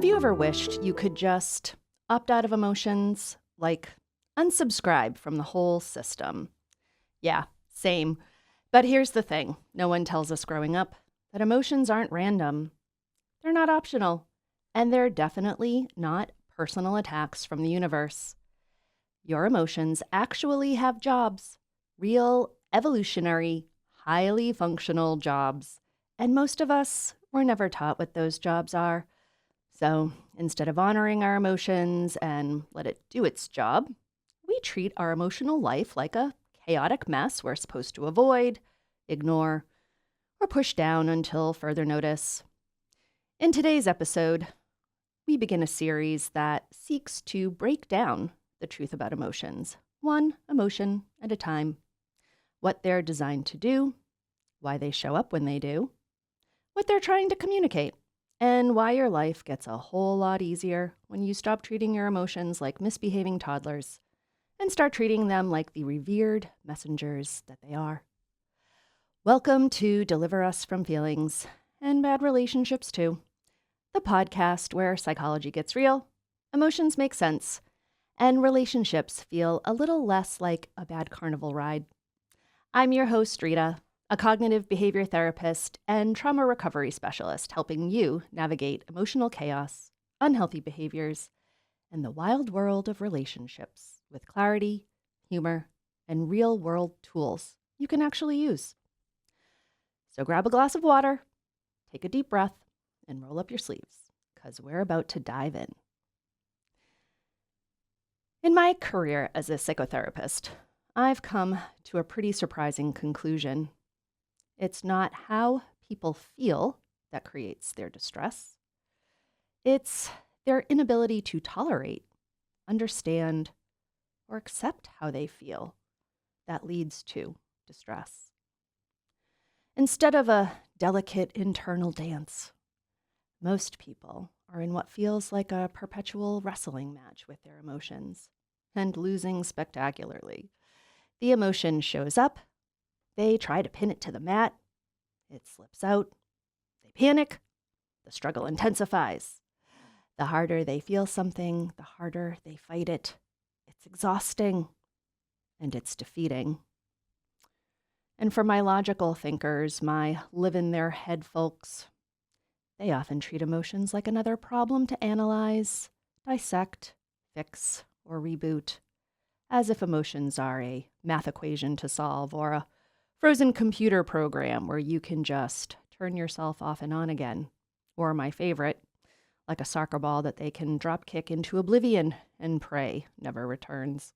Have you ever wished you could just opt out of emotions, like unsubscribe from the whole system? Yeah, same. But here's the thing. No one tells us growing up that emotions aren't random. They're not optional. And they're definitely not personal attacks from the universe. Your emotions actually have jobs. Real, evolutionary, highly functional jobs. And most of us were never taught what those jobs are. So instead of honoring our emotions and let it do its job, we treat our emotional life like a chaotic mess we're supposed to avoid, ignore, or push down until further notice. In today's episode, we begin a series that seeks to break down the truth about emotions, one emotion at a time, what they're designed to do, why they show up when they do, what they're trying to communicate, and why your life gets a whole lot easier when you stop treating your emotions like misbehaving toddlers and start treating them like the revered messengers that they are. Welcome to Deliver Us from Feelings and Bad Relationships Too, the podcast where psychology gets real, emotions make sense, and relationships feel a little less like a bad carnival ride. I'm your host, Rita, a cognitive behavior therapist and trauma recovery specialist, helping you navigate emotional chaos, unhealthy behaviors, and the wild world of relationships with clarity, humor, and real-world tools you can actually use. So grab a glass of water, take a deep breath, and roll up your sleeves, because we're about to dive in. In my career as a psychotherapist, I've come to a pretty surprising conclusion. It's not how people feel that creates their distress. It's their inability to tolerate, understand, or accept how they feel that leads to distress. Instead of a delicate internal dance, most people are in what feels like a perpetual wrestling match with their emotions and losing spectacularly. The emotion shows up. They try to pin it to the mat. It slips out. They panic. The struggle intensifies. The harder they feel something, the harder they fight it. It's exhausting. And it's defeating. And for my logical thinkers, my live-in-their-head folks, they often treat emotions like another problem to analyze, dissect, fix, or reboot, as if emotions are a math equation to solve or a frozen computer program where you can just turn yourself off and on again. Or my favorite, like a soccer ball that they can drop kick into oblivion and pray never returns.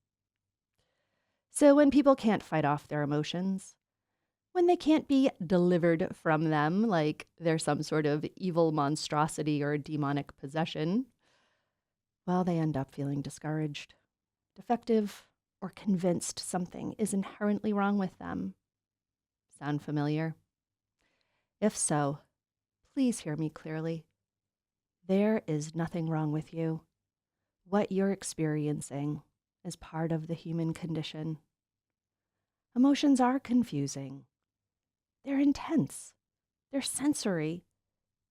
So when people can't fight off their emotions, when they can't be delivered from them like they're some sort of evil monstrosity or demonic possession, well, they end up feeling discouraged, defective, or convinced something is inherently wrong with them. Sound familiar? If so, please hear me clearly. There is nothing wrong with you. What you're experiencing is part of the human condition. Emotions are confusing. They're intense. They're sensory.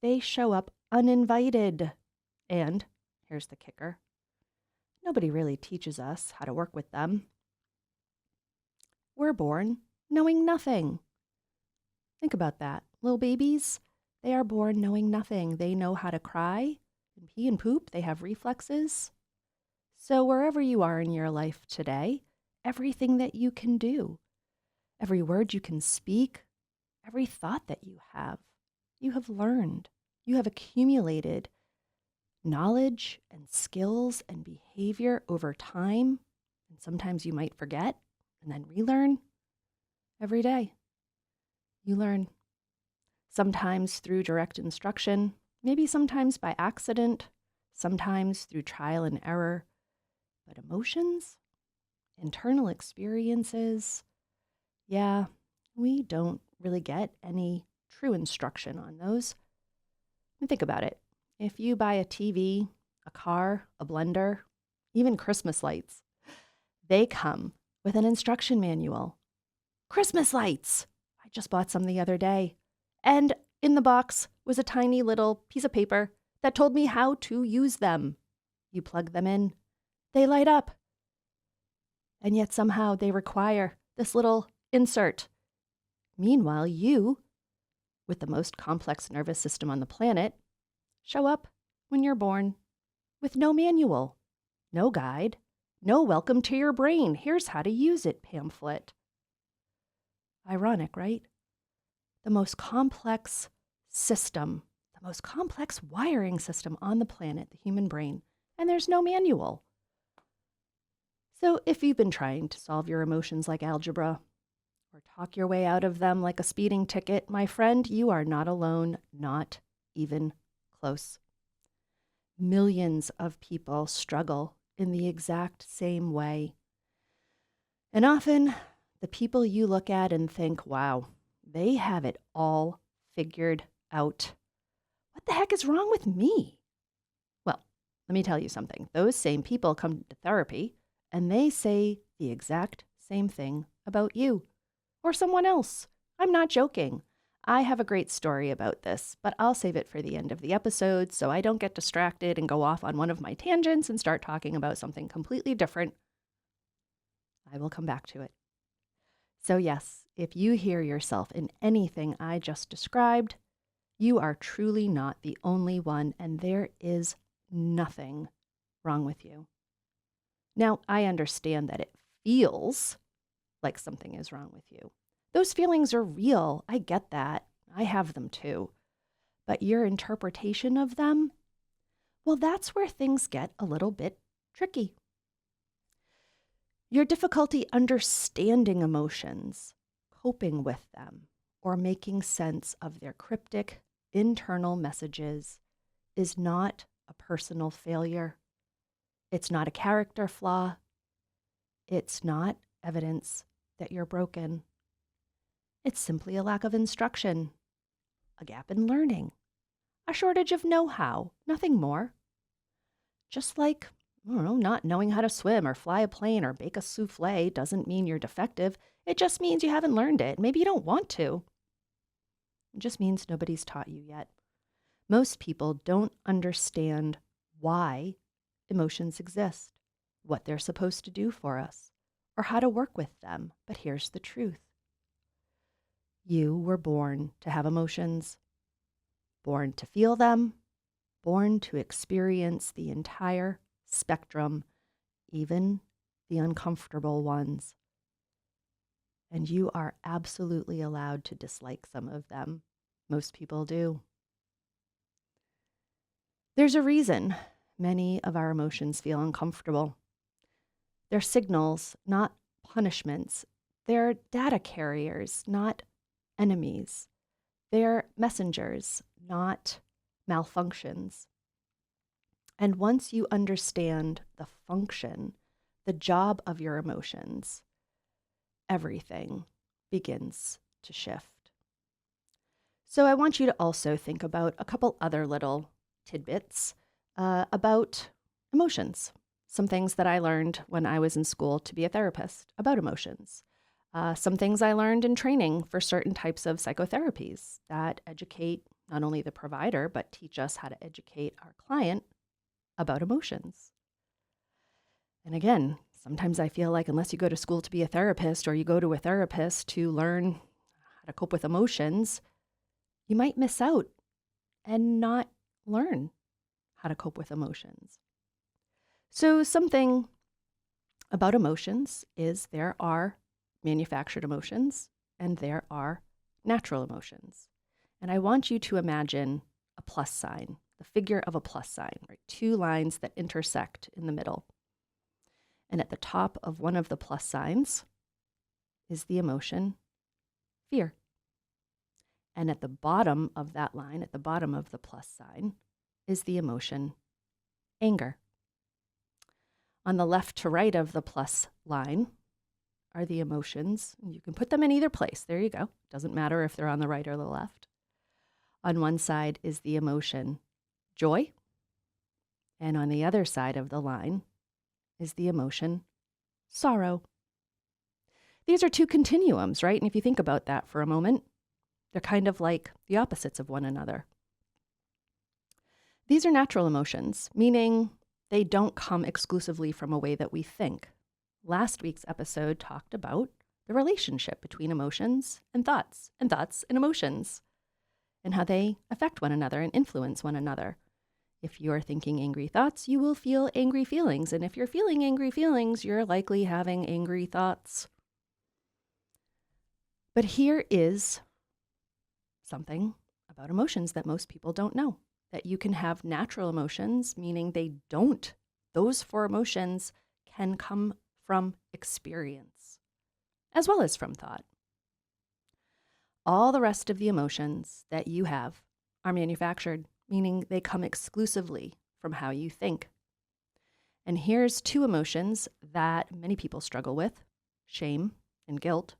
They show up uninvited. And, here's the kicker, nobody really teaches us how to work with them. We're born knowing nothing. Think about that. Little babies, they are born knowing nothing. They know how to cry and pee and poop. They have reflexes. So wherever you are in your life today, everything that you can do, every word you can speak, every thought that you have learned. You have accumulated knowledge and skills and behavior over time. And sometimes you might forget and then relearn. Every day, you learn. Sometimes through direct instruction, maybe sometimes by accident, sometimes through trial and error. But emotions, internal experiences, yeah, we don't really get any true instruction on those. And think about it. If you buy a TV, a car, a blender, even Christmas lights, they come with an instruction manual. Christmas lights! I just bought some the other day. And in the box was a tiny little piece of paper that told me how to use them. You plug them in, they light up. And yet somehow they require this little insert. Meanwhile, you, with the most complex nervous system on the planet, show up when you're born with no manual, no guide, no welcome to your brain. Here's how to use it pamphlet. Ironic, right? The most complex system, the most complex wiring system on the planet, the human brain, and there's no manual. So if you've been trying to solve your emotions like algebra or talk your way out of them like a speeding ticket, my friend, you are not alone, not even close. Millions of people struggle in the exact same way. And often the people you look at and think, wow, they have it all figured out. What the heck is wrong with me? Well, let me tell you something. Those same people come to therapy and they say the exact same thing about you or someone else. I'm not joking. I have a great story about this, but I'll save it for the end of the episode so I don't get distracted and go off on one of my tangents and start talking about something completely different. I will come back to it. So yes, if you hear yourself in anything I just described, you are truly not the only one, and there is nothing wrong with you. Now, I understand that it feels like something is wrong with you. Those feelings are real. I get that. I have them too. But your interpretation of them, well, that's where things get a little bit tricky. Your difficulty understanding emotions, coping with them, or making sense of their cryptic internal messages is not a personal failure. It's not a character flaw. It's not evidence that you're broken. It's simply a lack of instruction, a gap in learning, a shortage of know-how, nothing more. Just like, I don't know, not knowing how to swim or fly a plane or bake a souffle doesn't mean you're defective. It just means you haven't learned it. Maybe you don't want to. It just means nobody's taught you yet. Most people don't understand why emotions exist, what they're supposed to do for us, or how to work with them. But here's the truth. You were born to have emotions, born to feel them, born to experience the entire spectrum, even the uncomfortable ones. And you are absolutely allowed to dislike some of them. Most people do. There's a reason many of our emotions feel uncomfortable. They're signals, not punishments. They're data carriers, not enemies. They're messengers, not malfunctions. And once you understand the function, the job of your emotions, everything begins to shift. So I want you to also think about a couple other little tidbits about emotions. Some things that I learned when I was in school to be a therapist about emotions. Some things I learned in training for certain types of psychotherapies that educate not only the provider, but teach us how to educate our client about emotions. And again, sometimes I feel like unless you go to school to be a therapist or you go to a therapist to learn how to cope with emotions, you might miss out and not learn how to cope with emotions. So something about emotions is there are manufactured emotions and there are natural emotions. And I want you to imagine a plus sign, the figure of a plus sign, right? Two lines that intersect in the middle. And at the top of one of the plus signs is the emotion fear. And at the bottom of that line, at the bottom of the plus sign, is the emotion anger. On the left to right of the plus line are the emotions. You can put them in either place. There you go. Doesn't matter if they're on the right or the left. On one side is the emotion joy. And on the other side of the line is the emotion sorrow. These are two continuums, right? And if you think about that for a moment, they're kind of like the opposites of one another. These are natural emotions, meaning they don't come exclusively from a way that we think. Last week's episode talked about the relationship between emotions and thoughts and emotions, and how they affect one another and influence one another. If you're thinking angry thoughts, you will feel angry feelings. And if you're feeling angry feelings, you're likely having angry thoughts. But here is something about emotions that most people don't know. That you can have natural emotions, meaning those four emotions can come from experience, as well as from thought. All the rest of the emotions that you have are manufactured, meaning they come exclusively from how you think. And here's two emotions that many people struggle with: shame and guilt.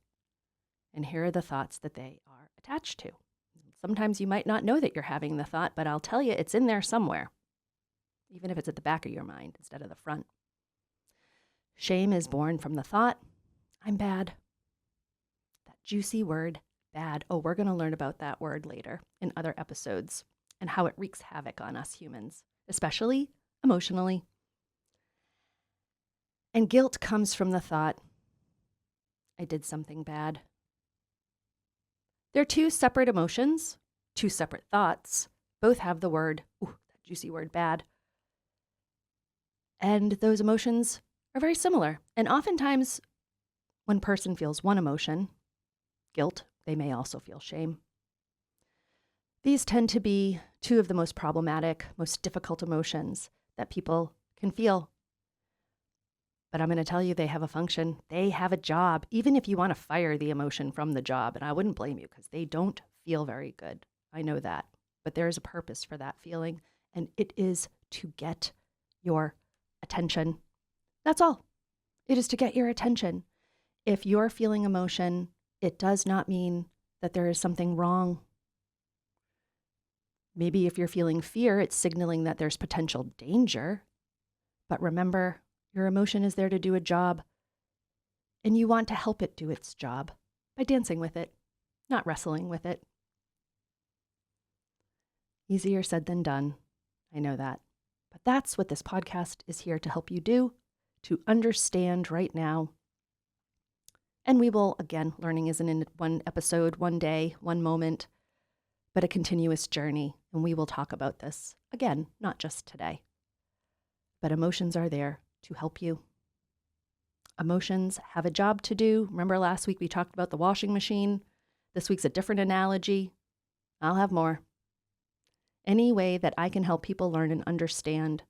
And here are the thoughts that they are attached to. Sometimes you might not know that you're having the thought, but I'll tell you it's in there somewhere, even if it's at the back of your mind instead of the front. Shame is born from the thought, I'm bad. That juicy word, bad. Oh, we're going to learn about that word later in other episodes and how it wreaks havoc on us humans, especially emotionally. And guilt comes from the thought, I did something bad. They're two separate emotions, two separate thoughts. Both have the word, that juicy word, bad. And those emotions are very similar. And oftentimes, when a person feels one emotion, guilt, they may also feel shame. These tend to be two of the most problematic, most difficult emotions that people can feel. But I'm going to tell you, they have a function. They have a job, even if you want to fire the emotion from the job. And I wouldn't blame you because they don't feel very good. I know that. But there is a purpose for that feeling, and it is to get your attention. That's all. It is to get your attention. If you're feeling emotion, it does not mean that there is something wrong. Maybe if you're feeling fear, it's signaling that there's potential danger. But remember, your emotion is there to do a job, and you want to help it do its job by dancing with it, not wrestling with it. Easier said than done. I know that. But that's what this podcast is here to help you do, to understand right now. And we will, again, learning isn't in one episode, one day, one moment, but a continuous journey. And we will talk about this, again, not just today. But emotions are there to help you. Emotions have a job to do. Remember last week we talked about the washing machine? This week's a different analogy. I'll have more. Any way that I can help people learn and understand.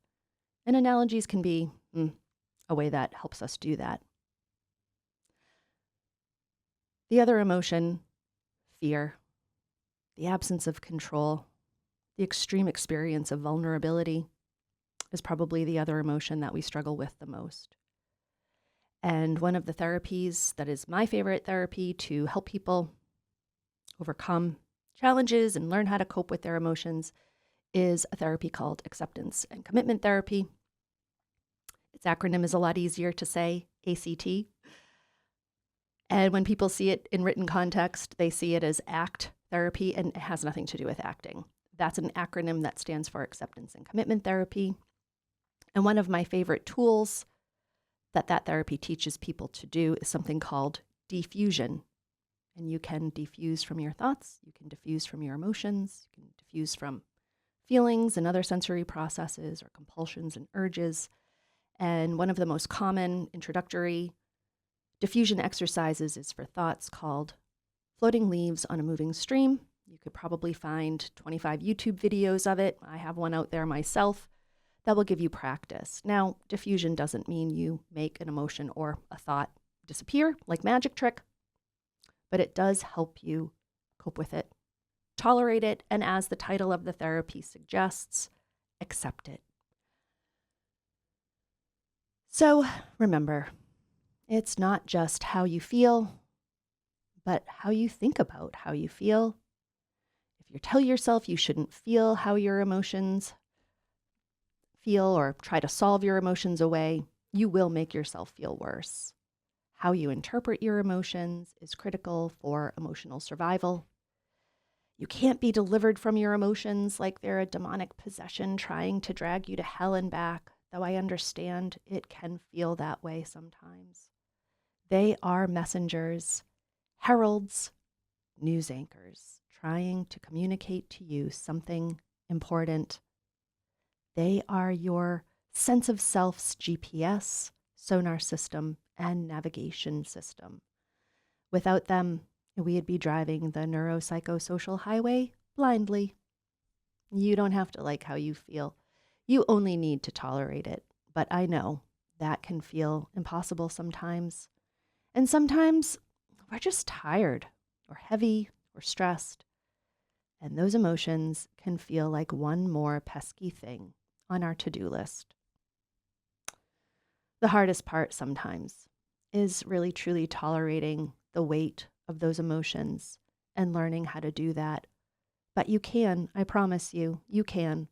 And analogies can be a way that helps us do that. The other emotion, fear, the absence of control, the extreme experience of vulnerability, is probably the other emotion that we struggle with the most. And one of the therapies that is my favorite therapy to help people overcome challenges and learn how to cope with their emotions is a therapy called acceptance and commitment therapy. Its acronym is a lot easier to say, ACT. And when people see it in written context, they see it as ACT therapy, and it has nothing to do with acting. That's an acronym that stands for acceptance and commitment therapy. And one of my favorite tools that therapy teaches people to do is something called diffusion. And you can diffuse from your thoughts, you can diffuse from your emotions, you can diffuse from feelings and other sensory processes or compulsions and urges. And one of the most common introductory diffusion exercises is for thoughts called floating leaves on a moving stream. You could probably find 25 YouTube videos of it. I have one out there myself that will give you practice. Now, diffusion doesn't mean you make an emotion or a thought disappear like magic trick, but it does help you cope with it, tolerate it, and as the title of the therapy suggests, accept it. So remember, it's not just how you feel, but how you think about how you feel. If you tell yourself you shouldn't feel how your emotions feel or try to solve your emotions away, you will make yourself feel worse. How you interpret your emotions is critical for emotional survival. You can't be delivered from your emotions like they're a demonic possession trying to drag you to hell and back, though I understand it can feel that way sometimes. They are messengers, heralds, news anchors, trying to communicate to you something important. They are your sense of self's GPS, sonar system, and navigation system. Without them, we'd be driving the neuropsychosocial highway blindly. You don't have to like how you feel. You only need to tolerate it. But I know that can feel impossible sometimes. And sometimes we're just tired or heavy or stressed. And those emotions can feel like one more pesky thing on our to-do list. The hardest part sometimes is really truly tolerating the weight of those emotions and learning how to do that. But you can, I promise you, you can.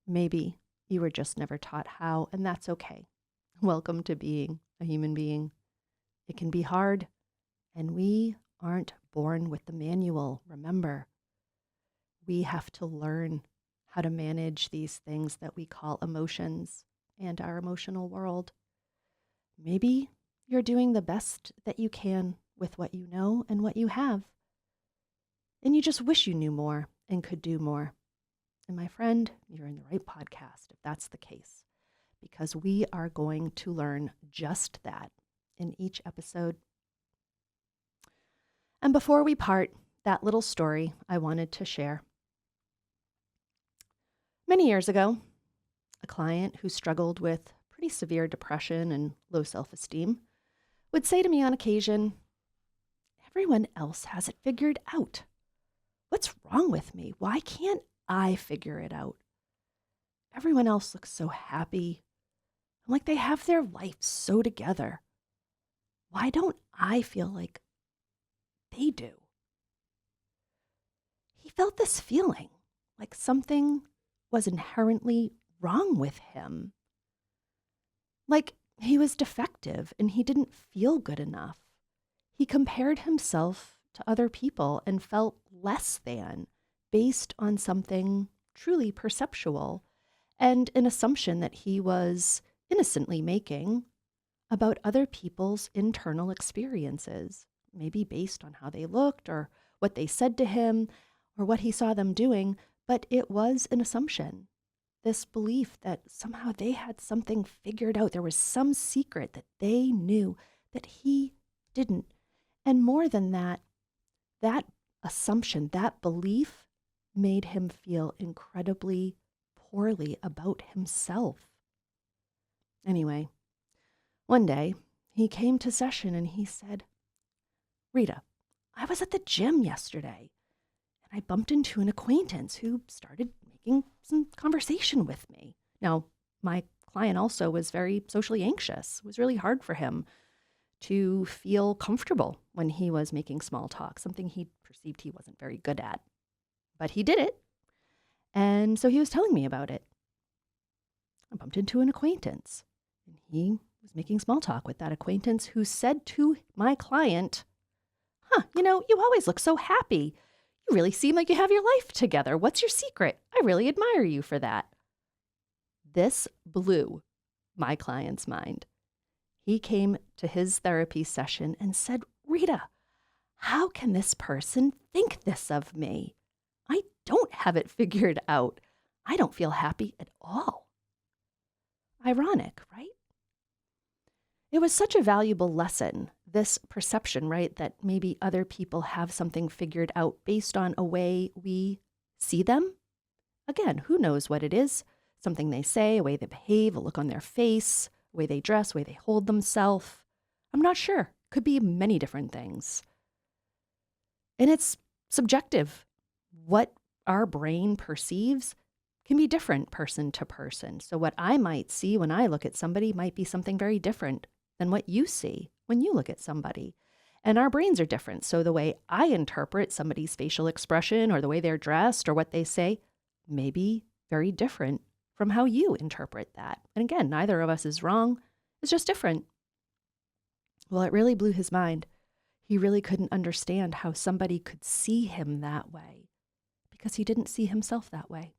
Maybe you were just never taught how, and that's okay. Welcome to being a human being. It can be hard, and we aren't born with the manual, remember. We have to learn how to manage these things that we call emotions and our emotional world. Maybe you're doing the best that you can with what you know and what you have. And you just wish you knew more and could do more. And my friend, you're in the right podcast if that's the case, because we are going to learn just that in each episode. And before we part, that little story I wanted to share. Many years ago, a client who struggled with pretty severe depression and low self-esteem would say to me on occasion, "Everyone else has it figured out. What's wrong with me? Why can't I figure it out? Everyone else looks so happy, and like they have their life so together. Why don't I feel like they do?" He felt this feeling like something was inherently wrong with him. Like he was defective and he didn't feel good enough. He compared himself to other people and felt less than based on something truly perceptual and an assumption that he was innocently making about other people's internal experiences, maybe based on how they looked or what they said to him or what he saw them doing, but it was an assumption. This belief that somehow they had something figured out. There was some secret that they knew that he didn't. And more than that, that assumption, that belief made him feel incredibly poorly about himself. Anyway, one day he came to session and he said, "Rita, I was at the gym yesterday and I bumped into an acquaintance who started making some conversation with me." Now, my client also was very socially anxious. It was really hard for him to feel comfortable when he was making small talk, something he perceived he wasn't very good at. But he did it. And so he was telling me about it. I bumped into an acquaintance and he was making small talk with that acquaintance who said to my client, you always look so happy. You really seem like you have your life together. What's your secret? I really admire you for that." This blew my client's mind. He came to his therapy session and said, "Rita, how can this person think this of me? I don't have it figured out. I don't feel happy at all." Ironic, right? It was such a valuable lesson, this perception, right, that maybe other people have something figured out based on a way we see them. Again, who knows what it is? Something they say, a way they behave, a look on their face, a way they dress, a way they hold themselves. I'm not sure. Could be many different things. And it's subjective. What our brain perceives can be different person to person. So what I might see when I look at somebody might be something very different than what you see when you look at somebody. And our brains are different. So the way I interpret somebody's facial expression or the way they're dressed or what they say may be very different from how you interpret that. And again, neither of us is wrong. It's just different. Well, it really blew his mind. He really couldn't understand how somebody could see him that way. because he didn't see himself that way.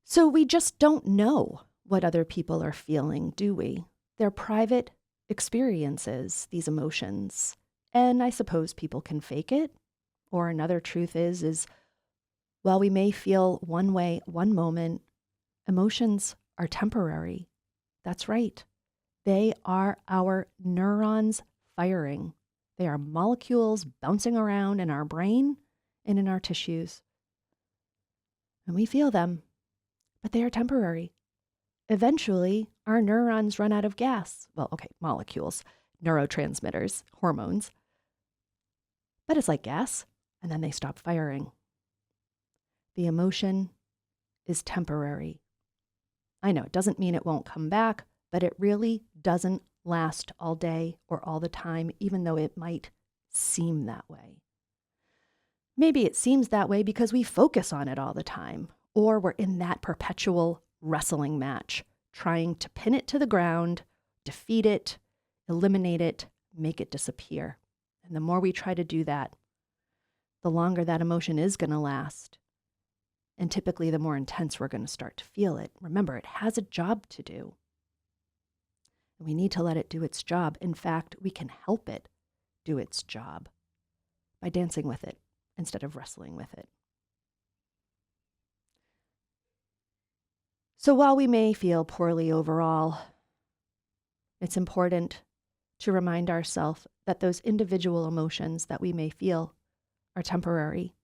So we just don't know what other people are feeling, do we? They're private experiences, these emotions. And I suppose people can fake it. Or another truth is while we may feel one way one moment, emotions are temporary. That's right. They are our neurons firing. They are molecules bouncing around in our brain and in our tissues. And we feel them, but they are temporary. Eventually, our neurons run out of gas. Well, okay, molecules, neurotransmitters, hormones. But it's like gas, and then they stop firing. The emotion is temporary. I know it doesn't mean it won't come back, but it really doesn't last all day or all the time, even though it might seem that way. Maybe it seems that way because we focus on it all the time, or we're in that perpetual wrestling match, trying to pin it to the ground, defeat it, eliminate it, make it disappear. And the more we try to do that, the longer that emotion is going to last. And typically, the more intense we're going to start to feel it. Remember, it has a job to do. And we need to let it do its job. In fact, we can help it do its job by dancing with it instead of wrestling with it. So while we may feel poorly overall, it's important to remind ourselves that those individual emotions that we may feel are temporary.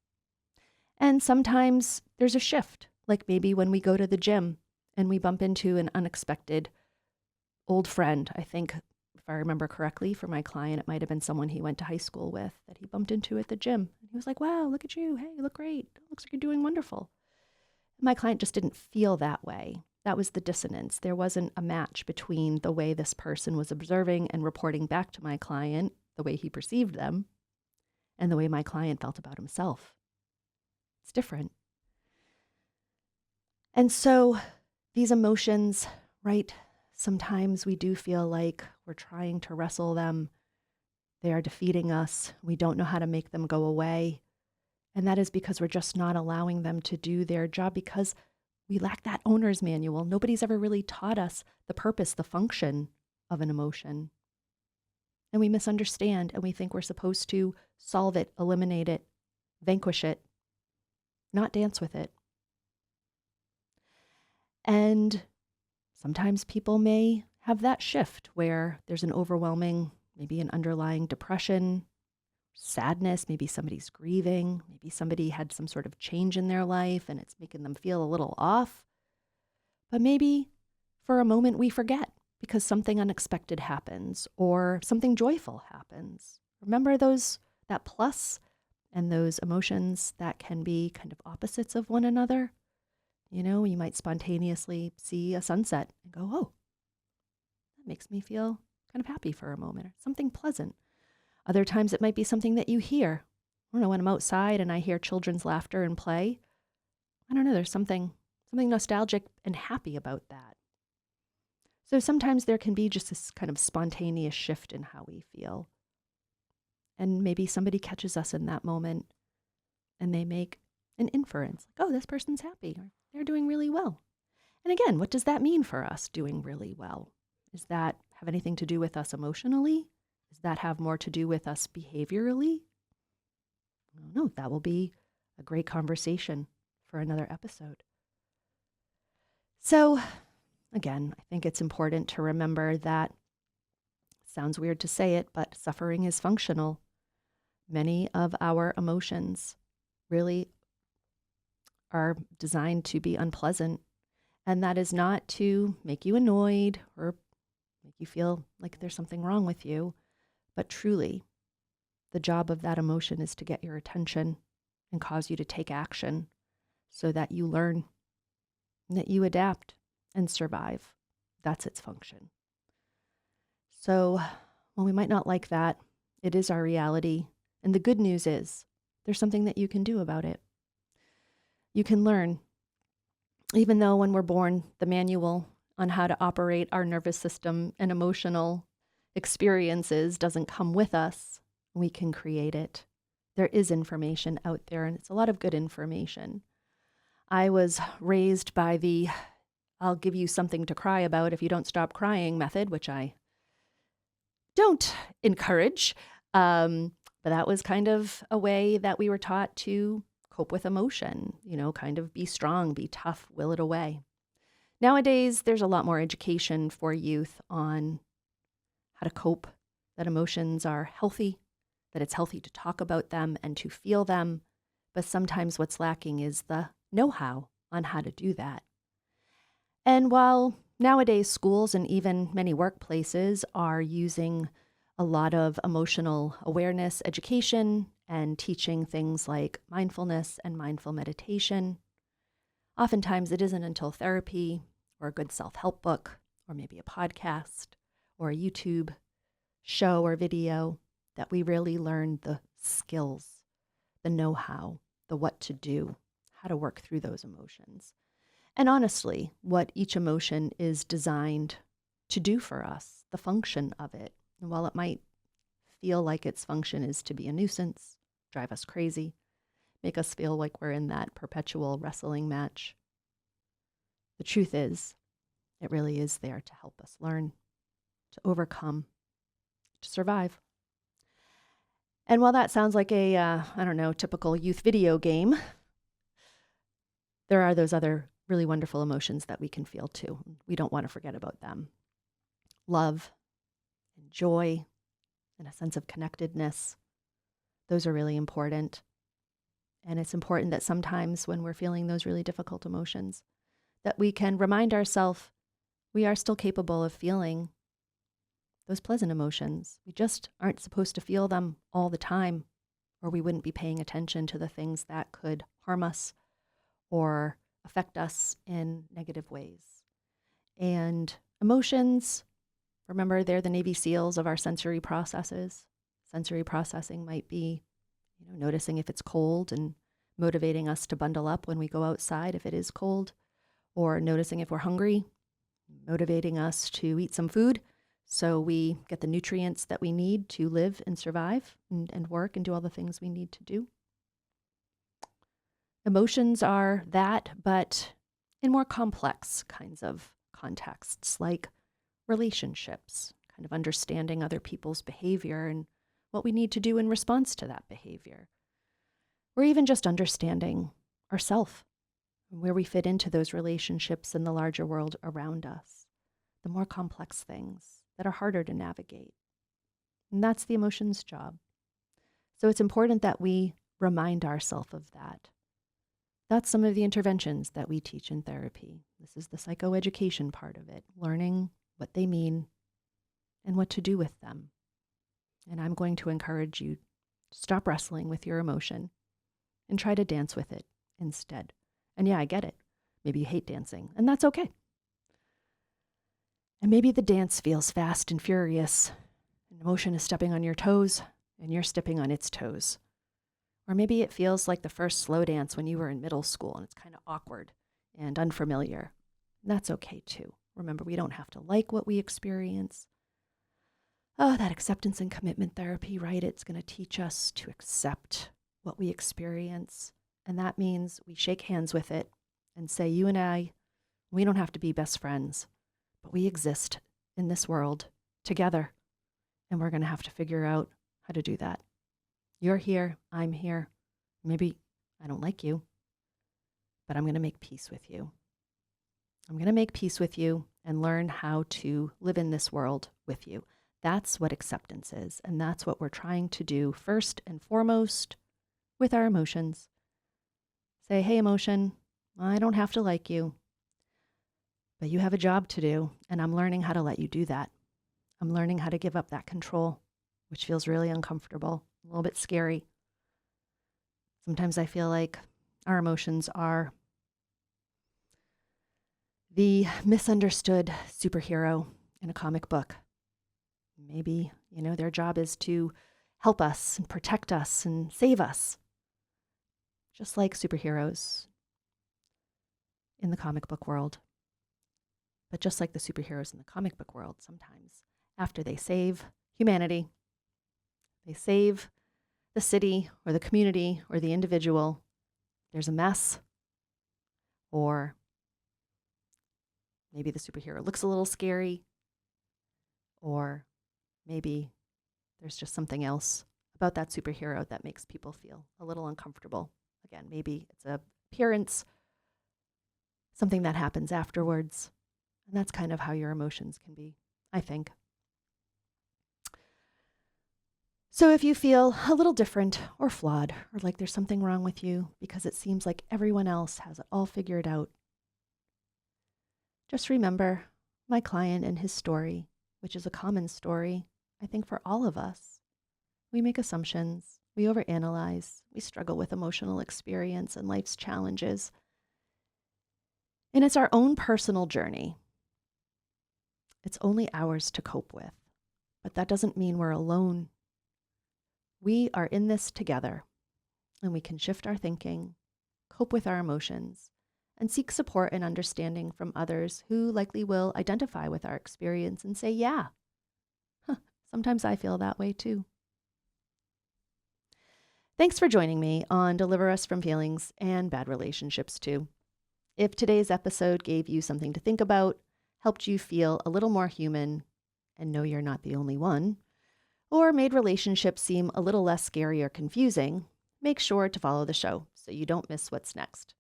And sometimes there's a shift, like maybe when we go to the gym and we bump into an unexpected old friend. I think, if I remember correctly, for my client, it might have been someone he went to high school with that he bumped into at the gym. And he was like, wow, look at you. Hey, you look great. Looks like you're doing wonderful. My client just didn't feel that way. That was the dissonance. There wasn't a match between the way this person was observing and reporting back to my client, the way he perceived them, and the way my client felt about himself. It's different. And so these emotions, right, sometimes we do feel like we're trying to wrestle them. They are defeating us. We don't know how to make them go away. And that is because we're just not allowing them to do their job because we lack that owner's manual. Nobody's ever really taught us the purpose, the function of an emotion. And we misunderstand and we think we're supposed to solve it, eliminate it, vanquish it, not dance with it. And sometimes people may have that shift where there's an overwhelming, maybe an underlying depression, sadness, maybe somebody's grieving, maybe somebody had some sort of change in their life and it's making them feel a little off. But maybe for a moment we forget because something unexpected happens or something joyful happens. Remember that plus and those emotions that can be kind of opposites of one another. You know, you might spontaneously see a sunset and go, oh, that makes me feel kind of happy for a moment, or something pleasant. Other times it might be something that you hear. I don't know, when I'm outside and I hear children's laughter and play, I don't know, there's something nostalgic and happy about that. So sometimes there can be just this kind of spontaneous shift in how we feel. And maybe somebody catches us in that moment and they make an inference, like, oh, this person's happy, or they're doing really well. And again, what does that mean for us, doing really well? Does that have anything to do with us emotionally? Does that have more to do with us behaviorally? I don't know. That will be a great conversation for another episode. So, again, I think it's important to remember that, sounds weird to say it, but suffering is functional. Many of our emotions really are designed to be unpleasant, and that is not to make you annoyed or make you feel like there's something wrong with you, but truly, the job of that emotion is to get your attention and cause you to take action so that you learn, that you adapt and survive. That's its function. So, while we might not like that, it is our reality. And the good news is there's something that you can do about it. You can learn. Even though when we're born, the manual on how to operate our nervous system and emotional experiences doesn't come with us, we can create it. There is information out there, and it's a lot of good information. I was raised by the I'll give you something to cry about if you don't stop crying method, which I don't encourage. But that was kind of a way that we were taught to cope with emotion, kind of be strong, be tough, will it away. Nowadays, there's a lot more education for youth on how to cope, that emotions are healthy, that it's healthy to talk about them and to feel them. But sometimes what's lacking is the know-how on how to do that. And while nowadays schools and even many workplaces are using a lot of emotional awareness education and teaching things like mindfulness and mindful meditation, oftentimes it isn't until therapy or a good self-help book or maybe a podcast or a YouTube show or video that we really learn the skills, the know-how, the what to do, how to work through those emotions. And honestly, what each emotion is designed to do for us, the function of it. And while it might feel like its function is to be a nuisance, drive us crazy, make us feel like we're in that perpetual wrestling match, the truth is, it really is there to help us learn, to overcome, to survive. And while that sounds like a, typical youth video game, there are those other really wonderful emotions that we can feel too. We don't want to forget about them. Love and joy and a sense of connectedness. Those are really important. And it's important that sometimes when we're feeling those really difficult emotions, that we can remind ourselves we are still capable of feeling those pleasant emotions. We just aren't supposed to feel them all the time, or we wouldn't be paying attention to the things that could harm us or affect us in negative ways. And emotions, remember, they're the Navy SEALs of our sensory processes. Sensory processing might be, noticing if it's cold and motivating us to bundle up when we go outside if it is cold, or noticing if we're hungry, motivating us to eat some food so we get the nutrients that we need to live and survive and work and do all the things we need to do. Emotions are that, but in more complex kinds of contexts, like relationships, kind of understanding other people's behavior and what we need to do in response to that behavior. Or even just understanding ourselves and where we fit into those relationships in the larger world around us, the more complex things that are harder to navigate. And that's the emotions job. So it's important that we remind ourselves of that. That's some of the interventions that we teach in therapy. This is the psychoeducation part of it, learning what they mean and what to do with them. And I'm going to encourage you to stop wrestling with your emotion and try to dance with it instead. And yeah, I get it. Maybe you hate dancing, and that's okay. And maybe the dance feels fast and furious, and emotion is stepping on your toes, and you're stepping on its toes. Or maybe it feels like the first slow dance when you were in middle school and it's kind of awkward and unfamiliar. That's okay too. Remember, we don't have to like what we experience. Oh, that acceptance and commitment therapy, right? It's going to teach us to accept what we experience. And that means we shake hands with it and say, you and I, we don't have to be best friends, but we exist in this world together. And we're going to have to figure out how to do that. You're here, I'm here. Maybe I don't like you, but I'm going to make peace with you. I'm going to make peace with you and learn how to live in this world with you. That's what acceptance is. And that's what we're trying to do first and foremost with our emotions. Say, hey, emotion, I don't have to like you, but you have a job to do. And I'm learning how to let you do that. I'm learning how to give up that control, which feels really uncomfortable. A little bit scary. Sometimes I feel like our emotions are the misunderstood superhero in a comic book. Maybe, their job is to help us and protect us and save us, just like superheroes in the comic book world. But just like the superheroes in the comic book world, sometimes after they save humanity, they save the city or the community or the individual, there's a mess, or maybe the superhero looks a little scary, or maybe there's just something else about that superhero that makes people feel a little uncomfortable. Again, maybe it's an appearance, something that happens afterwards. And that's kind of how your emotions can be, I think. So if you feel a little different or flawed, or like there's something wrong with you because it seems like everyone else has it all figured out, just remember my client and his story, which is a common story, I think, for all of us. We make assumptions, we overanalyze, we struggle with emotional experience and life's challenges. And it's our own personal journey. It's only ours to cope with, but that doesn't mean we're alone. We are in this together, and we can shift our thinking, cope with our emotions, and seek support and understanding from others who likely will identify with our experience and say, yeah, sometimes I feel that way too. Thanks for joining me on Deliver Us from Feelings and Bad Relationships Too. If today's episode gave you something to think about, helped you feel a little more human and know you're not the only one, or made relationships seem a little less scary or confusing, make sure to follow the show so you don't miss what's next.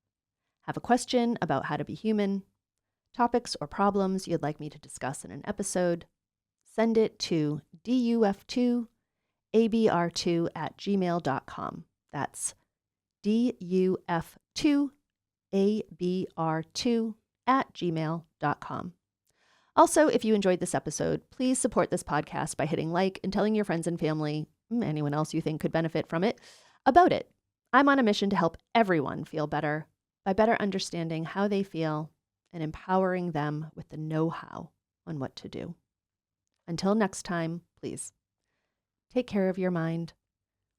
Have a question about how to be human, topics or problems you'd like me to discuss in an episode, send it to duf2abr2@gmail.com. That's duf2abr2@gmail.com. Also, if you enjoyed this episode, please support this podcast by hitting like and telling your friends and family, anyone else you think could benefit from it, about it. I'm on a mission to help everyone feel better by better understanding how they feel and empowering them with the know-how on what to do. Until next time, please take care of your mind,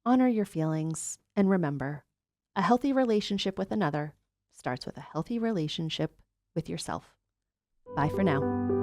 honor your feelings, and remember, a healthy relationship with another starts with a healthy relationship with yourself. Bye for now.